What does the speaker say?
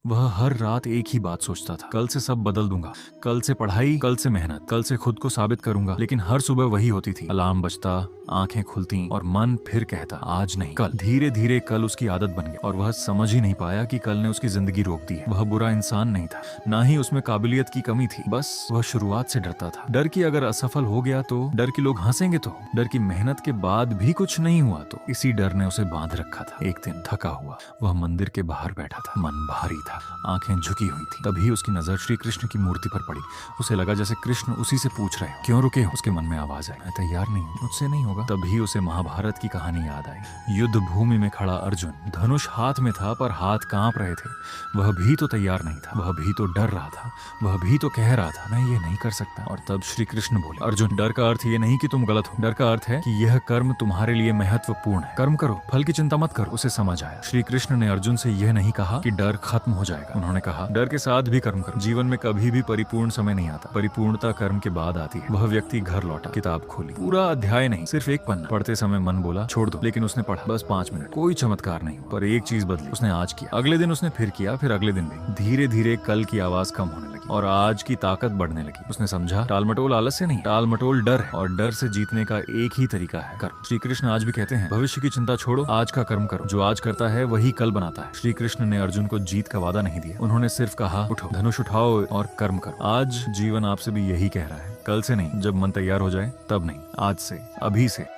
वह हर रात एक ही बात सोचता था, कल से सब बदल दूंगा, कल से पढ़ाई, कल से मेहनत, कल से खुद को साबित करूंगा। लेकिन हर सुबह वही होती थी, अलार्म बजता, आंखें खुलती और मन फिर कहता आज नहीं कल। धीरे धीरे कल उसकी आदत बन गई और वह समझ ही नहीं पाया कि कल ने उसकी जिंदगी रोक दी है। वह बुरा इंसान नहीं था, ना ही उसमें काबिलियत की कमी थी, बस वह शुरुआत से डरता था। डर की अगर असफल हो गया तो, डर की लोग हंसेंगे तो, डर की मेहनत के बाद भी कुछ नहीं हुआ तो। इसी डर ने उसे बांध रखा था। एक दिन थका हुआ वह मंदिर के बाहर बैठा था, मन भारी था, आंखें झुकी हुई थी। तभी उसकी नजर श्री कृष्ण की मूर्ति पर पड़ी। उसे लगा जैसे कृष्ण उसी से पूछ रहे हो, क्यों रुके हो? उसके मन में आवाज आई, मैं तैयार नहीं हूँ, मुझसे नहीं होगा। तभी उसे महाभारत की कहानी याद आई। युद्ध भूमि में खड़ा अर्जुन, धनुष हाथ में था पर हाथ कांप रहे थे। वह भी तो तैयार नहीं था, वह भी तो डर रहा था, वह भी तो कह रहा था मैं ये नहीं कर सकता। और तब श्री कृष्ण बोले, अर्जुन डर का अर्थ ये नहीं कि तुम गलत हो, डर का अर्थ है कि यह कर्म तुम्हारे लिए महत्वपूर्ण है। कर्म करो, फल की चिंता मत करो। उसे समझ आया, श्री कृष्ण ने अर्जुन से यह नहीं कहा कि डर खत्म हो जाएगा। उन्होंने कहा डर के साथ भी कर्म करो। जीवन में कभी भी परिपूर्ण समय नहीं आता, परिपूर्णता कर्म के बाद आती है। वह व्यक्ति घर लौटा, किताब खोली, पूरा अध्याय नहीं, सिर्फ एक पन्ना। पढ़ते समय मन बोला छोड़ दो, लेकिन उसने पढ़ा बस 5 मिनट। कोई चमत्कार नहीं, पर एक चीज बदली, उसने आज किया। अगले दिन उसने फिर किया, फिर अगले दिन भी। धीरे धीरे कल की आवाज कम होने लगी और आज की ताकत बढ़ने लगी। उसने समझा टालमटोल आलस्य नहीं, टालमटोल डर है, और डर से जीतने का एक ही तरीका है कर्म। श्री कृष्ण आज भी कहते हैं भविष्य की चिंता छोड़ो, आज का कर्म करो। जो आज करता है वही कल बनाता है। श्री कृष्ण ने अर्जुन को जीत का वादा नहीं दिया, उन्होंने सिर्फ कहा उठो, धनुष उठाओ और कर्म करो। आज जीवन आपसे भी यही कह रहा है, कल से नहीं, जब मन तैयार हो जाए तब नहीं, आज से, अभी से।